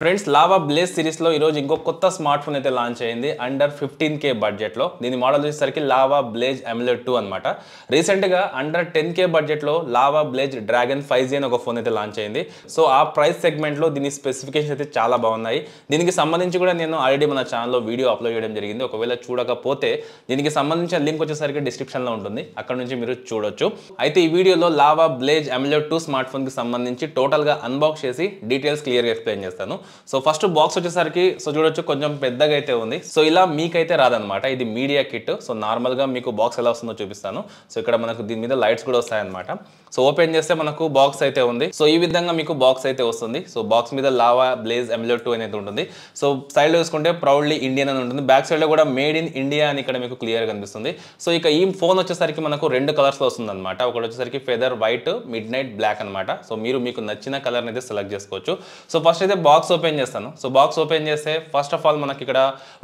Friends lava blaze సిరీస్లో ఈరోజు ఇంకో కొత్త స్మార్ట్ ఫోన్ అయితే లాంచ్ అయింది అండర్ 15K బడ్జెట్లో. దీని మోడల్ వచ్చేసరికి లావా బ్లేజ్ ఎమ్యులేట్ 2 అనమాట. రీసెంట్గా అండర్ 10K బడ్జెట్లో లావా బ్లేజ్ డ్రాగన్ 5G అని ఒక ఫోన్ అయితే లాంచ్ అయింది. సో ఆ ప్రైస్ సెగ్మెంట్లో దీని స్పెసిఫికేషన్స్ అయితే చాలా బాగున్నాయి. దీనికి సంబంధించి కూడా నేను ఆల్రెడీ మన ఛానల్లో వీడియో అప్లోడ్ చేయడం జరిగింది. ఒకవేళ చూడకపోతే దీనికి సంబంధించిన లింక్ వచ్చేసరికి డిస్క్రిప్షన్లో ఉంటుంది, అక్కడ నుంచి మీరు చూడొచ్చు. అయితే ఈ వీడియోలో లావా బ్లేజ్ ఎమ్యులేట్ 2 స్మార్ట్ ఫోన్కి సంబంధించి టోటల్గా అన్బాక్స్ చేసి డీటెయిల్స్ క్లియర్గా ఎక్స్ప్లెయిన్ చేస్తాను. సో ఫస్ట్ బాక్స్ వచ్చేసరికి చూడొచ్చు కొంచెం పెద్దగా అయితే ఉంది. సో ఇలా మీకైతే రాదనమాట, ఇది మీడియా కిట్. సో నార్మల్గా మీకు బాక్స్ ఎలా వస్తుందో చూపిస్తాను. సో ఇక్కడ మనకు దీని మీద లైట్స్ కూడా వస్తాయన్నమాట. సో ఓపెన్ చేస్తే మనకు బాక్స్ అయితే ఉంది. సో ఈ విధంగా మీకు బాక్స్ అయితే వస్తుంది. సో బాక్స్ మీద లావా బ్లేజ్ ఎమ్యులేట్ 2 అనేది ఉంటుంది. సో సైడ్ లో చూసుకుంటే ప్రౌడ్లీ ఇండియన్ అని ఉంటుంది. బ్యాక్ సైడ్ లో కూడా మేడ్ ఇన్ ఇండియా అని ఇక్కడ మీకు క్లియర్ కనిపిస్తుంది. సో ఇక ఈ ఫోన్ వచ్చేసరికి మనకు రెండు కలర్స్ లో వస్తుంది అనమాట. ఒకటి వచ్చేసరికి feather white, midnight black అనమాట. సో మీరు మీకు నచ్చిన కలర్ అయితే సెలెక్ట్ చేసుకోవచ్చు. సో ఫస్ట్ అయితే బాక్స్ ఓపెన్ చేస్తాను. సో బాక్స్ ఓపెన్ చేస్తే ఫస్ట్ ఆఫ్ ఆల్ మనకి ఇక్కడ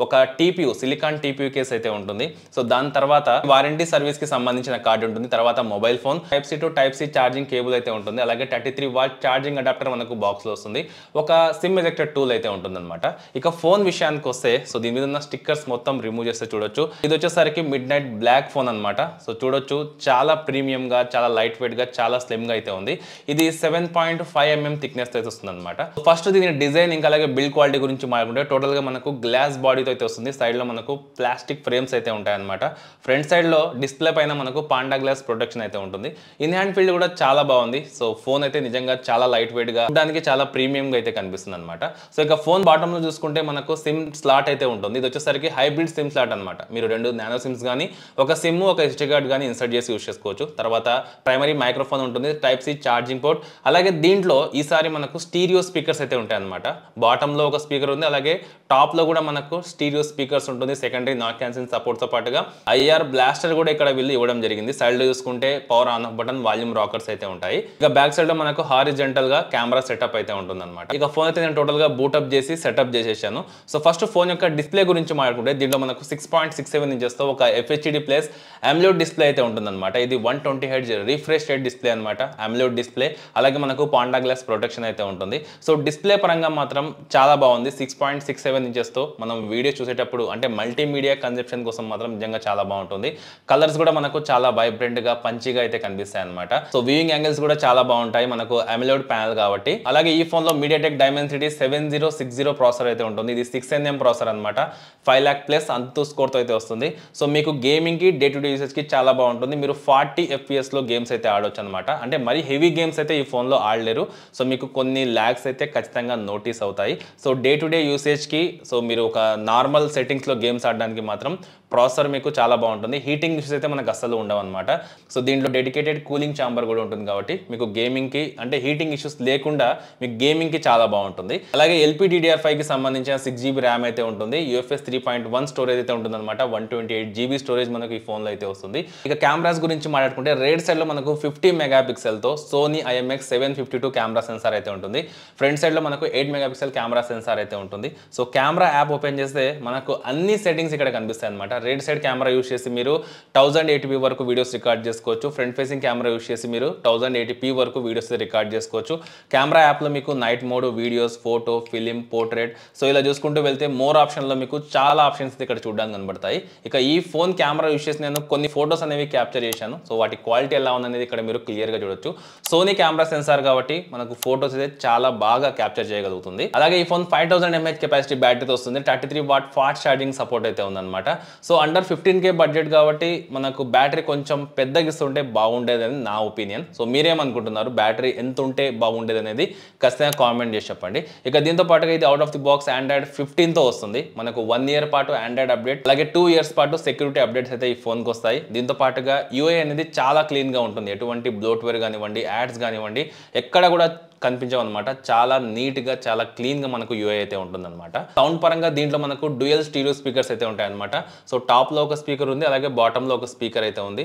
ఒక టీపీయూ, సిలికాన్ టీపీయూ కేస్ అయితే ఉంటుంది. సో దాని తర్వాత వారంటీ సర్వీస్ కి సంబంధించిన కార్డు ఉంటుంది. తర్వాత mobile phone, type C to type C charging cable అయితే ఉంటుంది. అలాగే 33 వాట్ ఛార్జింగ్ అడాప్టర్ మనకు బాక్స్ లో వస్తుంది. ఒక సిమ్ ఎజెక్టర్ టూల్ అయితే ఉంటుంది అనమాట. ఇక ఫోన్ విషయానికి వస్తే సో దీని మీద ఉన్న స్టిక్కర్స్ మొత్తం రిమూవ్ చేస్తే చూడొచ్చు. ఇది వచ్చేసరికి మిడ్ నైట్ బ్లాక్ ఫోన్ అనమాట. సో చూడొచ్చు చాలా ప్రీమియం గా, చాలా లైట్ వెయిట్ గా, చాలా స్లిమ్ గా అయితే ఉంది. ఇది 7.5mm థిక్నెస్ అయితే వస్తుంది అనమాట. ఫస్ట్ దీని డిజైన్ ఇంకా అలాగే బిల్డ్ క్వాలిటీ గురించి మాట్లాడుకుంటే టోటల్ గా మనకు గ్లాస్ బాడీతో అయితే వస్తుంది. సైడ్ లో మనకు ప్లాస్టిక్ ఫ్రేమ్స్ అయితే ఉంటాయి అనమాట. ఫ్రంట్ సైడ్ లో డిస్ప్లే పైన మనకు పాండా గ్లాస్ ప్రొటెక్షన్ అయితే ఉంటుంది. ఇన్ హ్యాండ్ ఫీల్డ్ కూడా చాలా బాగుంది. సో ఫోన్ అయితే నిజంగా చాలా లైట్ వెయిట్ గా, దానికి చాలా ప్రీమియం గా అయితే కనిపిస్తుంది అనమాట. సో ఇక ఫోన్ బాటమ్ లో చూసుకుంటే మనకు సిమ్ స్లాట్ అయితే ఉంటుంది. ఇది వచ్చేసరికి హైబ్రిడ్ సిమ్ స్లాట్ అనమాట. మీరు రెండు నానో సిమ్స్ కానీ, ఒక సిమ్, ఒక ఎస్డి కార్డ్ కానీ ఇన్సర్ట్ చేసి యూస్ చేసుకోవచ్చు. తర్వాత ప్రైమరీ మైక్రోఫోన్ ఉంటుంది, టైప్ సి ఛార్జింగ్ పోర్ట్. అలాగే దీంట్లో ఈసారి మనకు స్టీరియో స్పీకర్స్ అయితే ఉంటాయి అనమాట. బాటమ్ లో ఒక స్పీకర్ ఉంది, అలాగే టాప్ లో కూడా మనకు స్టీరియో స్పీకర్స్ ఉంటుంది. సెకండరీ నాయిస్ క్యాన్సిలింగ్ సపోర్ట్ తో పాటుగా ఐఆర్ బ్లాస్టర్ కూడా ఇక్కడ వీళ్ళు ఇవ్వడం జరిగింది. సైడ్ లో చూసుకుంటే power on off button, volume rockers అయితే ఉంటాయి. ఇక బ్యాక్ సైడ్ లో మనకు హారిజంటల్ గా కెమెరా సెటప్ అయితే ఉంటుంది అనమాట. ఇక ఫోన్ అయితే నేను టోటల్ గా బూటప్ చేసి సెటప్ చేసేసాను. సో ఫస్ట్ ఫోన్ యొక్క డిస్ప్లే గురించి మాట్లాడుకుంటే దీంట్లో మనకు 6.67 ఇంచెస్ తో ఒక FHD ప్లస్ AMOLED డిస్ప్లే అయితే ఉంటుంది అనమాట. ఇది 120Hz రిఫ్రెష్ రేట్ డిస్ప్లే అనమాట, AMOLED డిస్ప్లే. అలాగే మనకు పాండా గ్లాస్ ప్రొటెక్షన్ అయితే ఉంటుంది. సో డిస్ప్లే పరంగా మాత్రం చాలా బాగుంది. 6.67 ఇంచెస్ తో మనం వీడియో చూసేటప్పుడు అంటే మల్టీమీడియా కన్సెప్షన్ కోసం మాత్రం నిజంగా చాలా బాగుంటుంది. కలర్స్ కూడా మనకు చాలా వైబ్రెంట్ గా, పంచిగా అయితే కనిపిస్తాయి అనమాట. సో వ్యూయింగ్ యాంగిల్స్ కూడా చాలా బాగుంటాయి మనకు AMOLED ప్యానల్ కాబట్టి. అలాగే ఈ ఫోన్ లో MediaTek Dimensity 7060 ప్రాసెసర్ అయితే ఉంటుంది. ఇది 6nm ప్రాసెసర్ అనమాట. 5 lakh ప్లస్ అంతు స్కోర్ తో అయితే వస్తుంది. సో మీకు గేమింగ్ కి, డే టు డే యూసేజ్ కి చాలా బాగుంటుంది. మీరు 40 FPS లో గేమ్స్ అయితే ఆడొచ్చు అనమాట. అంటే మరి హెవీ గేమ్స్ అయితే ఈ ఫోన్ లో ఆడలేరు. సో మీకు కొన్ని ల్యాగ్స్ అయితే ఖచ్చితంగా నోటీస్ అవుతాయి. So day to day usage కి, సో మీరు ఒక నార్మల్ సెట్టింగ్స్ లో గేమ్స్ ఆడడానికి మాత్రం ప్రాసెసర్ మీకు చాలా బాగుంటుంది. హీటింగ్ ఇష్యూస్ అయితే మనకు అస్సలు ఉండవు అనమాట. సో దీంట్లో డెడికేటెడ్ కూలింగ్ ఛాంబర్ కూడా ఉంటుంది కాబట్టి మీకు గేమింగ్ కి అంటే హీటింగ్ ఇష్యూస్ లేకుండా మీకు గేమింగ్ కి చాలా బాగుంటుంది. అలాగే LPDDR5 కి సంబంధించిన 6GB ర్యామ్ అయితే ఉంటుంది. UFS 3.1 స్టోరేజ్ అయితే ఉంటుంది అనమాట. 128GB స్టోరేజ్ మనకు ఈ ఫోన్ లో అయితే వస్తుంది. ఇక కెమెరాస్ గురించి మాట్లాడుకుంటే రేర్ సైడ్ లో మనకు 50 మెగాపిక్సెల్ తో సోనీ IMX752 కెమెరా సెన్సార్ అయితే ఉంటుంది. ఫ్రంట్ సైడ్ లో మనకు 8 మెగాపిక్సెల్ కెమెరా సెన్సార్ అయితే ఉంటుంది. సో కెమెరా యాప్ ఓపెన్ చేస్తే మనకు అన్ని సెట్టింగ్స్ ఇక్కడ కనిపిస్తాయి అనమాట. రేర్ సైడ్ కెమెరా యూస్ చేసి మీరు 1080p వరకు వీడియోస్ రికార్డ్ చేసుకోవచ్చు. ఫ్రంట్ ఫేసింగ్ కెమెరా యూస్ చేసి మీరు 1080p వరకు వీడియోస్ రికార్డ్ చేసుకోవచ్చు. కెమెరా యాప్ లో మీకు night mode, videos, photo, film, portrait, so ఇలా చూసుకుంటూ వెళ్తే మోర్ ఆప్షన్ లో మీకు చాలా ఆప్షన్స్ ఇక్కడ చూడడానికి కనబడతాయి. ఇక ఈ ఫోన్ కెమెరా యూస్ చేసి నేను కొన్ని ఫోటోస్ అనేవి క్యాప్చర్ చేశాను. సో వాటి క్వాలిటీ ఎలా ఉందనేది ఇక్కడ మీరు క్లియర్ గా చూడొచ్చు. సోనీ కెమెరా సెన్సార్ కాబట్టి మనకు ఫోటోస్ అయితే చాలా బాగా క్యాప్చర్ చేయగలుగుతుంది. అలాగే ఈ ఫోన్ 5000 mAh కెపాసిటీ బ్యాటరీతో వస్తుంది. 33 వాట్ ఫాస్ట్ ఛార్జింగ్ సపోర్ట్ అయితే ఉందన్నమాట. సో అండర్ 15K బడ్జెట్ కాబట్టి మనకు బ్యాటరీ కొంచెం పెద్దగా ఇస్తుంటే బాగుండేదని నా ఒపీనియన్. సో మీరేమనుకుంటున్నారు, బ్యాటరీ ఎంత ఉంటే బాగుండేది అనేది ఖచ్చితంగా కామెంట్ చేసి చెప్పండి. ఇక దీంతో పాటుగా ఇది out of the box Android 15 తో వస్తుంది. మనకు 1 year పాటు Android అప్డేట్, అలాగే 2 years పాటు సెక్యూరిటీ అప్డేట్స్ అయితే ఈ ఫోన్ కి వస్తాయి. దీంతో పాటుగా UI అనేది చాలా క్లీన్ గా ఉంటుంది. ఎటువంటి బ్లోట్వేర్ కానివ్వండి, యాడ్స్ కానివ్వండి, ఎక్కడ కూడా కనిపించవన్నమాట. చాలా నీట్ గా, చాలా క్లీన్ గా మనకు UI అయితే ఉంటుందన్నమాట. సౌండ్ పరంగా దీంట్లో మనకు డ్యూయల్ స్టీరియో స్పీకర్స్ అయితే ఉంటాయి అనమాట. సో టాప్ లో ఒక స్పీకర్ ఉంది, అలాగే బాటమ్ లో ఒక స్పీకర్ అయితే ఉంది.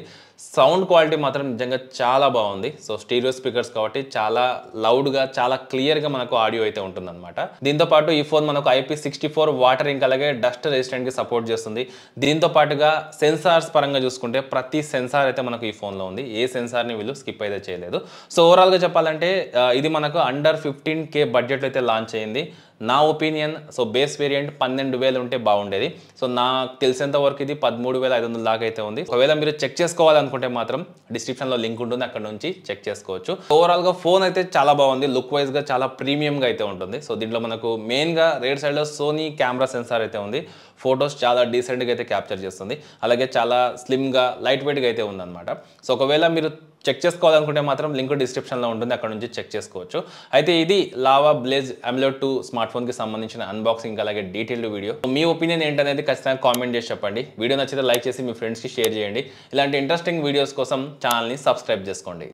సౌండ్ క్వాలిటీ మాత్రం నిజంగా చాలా బాగుంది. సో స్టీరియో స్పీకర్స్ కాబట్టి చాలా లౌడ్ గా, చాలా క్లియర్ గా మనకు ఆడియో అయితే ఉంటుందన్నమాట. దీంతో పాటు ఈ ఫోన్ మనకు IP64 వాటర్ ఇంక్ అలాగే డస్ట్ రెసిస్టెంట్ కి సపోర్ట్ చేస్తుంది. దీంతో పాటుగా సెన్సార్స్ పరంగా చూసుకుంటే ప్రతి సెన్సార్ అయితే మనకు ఈ ఫోన్ లో ఉంది. ఏ సెన్సార్ ని వీళ్ళు స్కిప్ అయితే చేయలేదు. సో ఓవరాల్ గా చెప్పాలంటే ఇది మనకు అండర్ 15K బడ్జెట్ అయితే లాంచ్ అయింది. నా ఒపీనియన్ సో బేస్ వేరియంట్ 12,000 ఉంటే బాగుండేది. సో నాకు తెలిసేంత వరకు ఇది 13,500 దాకా అయితే ఉంది. ఒకవేళ మీరు చెక్ చేసుకోవాలనుకుంటే మాత్రం డిస్క్రిప్షన్లో లింక్ ఉంటుంది, అక్కడ నుంచి చెక్ చేసుకోవచ్చు. ఓవరాల్గా ఫోన్ అయితే చాలా బాగుంది, లుక్ వైజ్గా చాలా ప్రీమియంగా అయితే ఉంటుంది. సో దీంట్లో మనకు మెయిన్గా రేర్ సైడ్లో సోనీ కెమెరా సెన్సార్ అయితే ఉంది. ఫొటోస్ చాలా డీసెంట్గా అయితే క్యాప్చర్ చేస్తుంది. అలాగే చాలా స్లిమ్గా లైట్ వెయిట్గా అయితే ఉందన్నమాట. సో ఒకవేళ మీరు చెక్ చేసుకోవాలనుకుంటే మాత్రం లింక్ డిస్క్రిప్షన్లో ఉంటుంది, అక్కడ నుంచి చెక్ చేసుకోవచ్చు. అయితే ఇది లావా బ్లేజ్ AMOLED 2 స్మార్ట్ ఫోన్కి సంబంధించిన అన్బాక్సింగ్ అలాగే డీటెయిల్డ్ వీడియో. మీ ఒపీనియన్ ఏంటనేది ఖచ్చితంగా కామెంట్ చేసి చెప్పండి. వీడియో నచ్చితే లైక్ చేసి మీ ఫ్రెండ్స్కి షేర్ చేయండి. ఇలాంటి ఇంట్రెస్టింగ్ వీడియోస్ కోసం ఛానల్ని సబ్స్క్రైబ్ చేసుకోండి.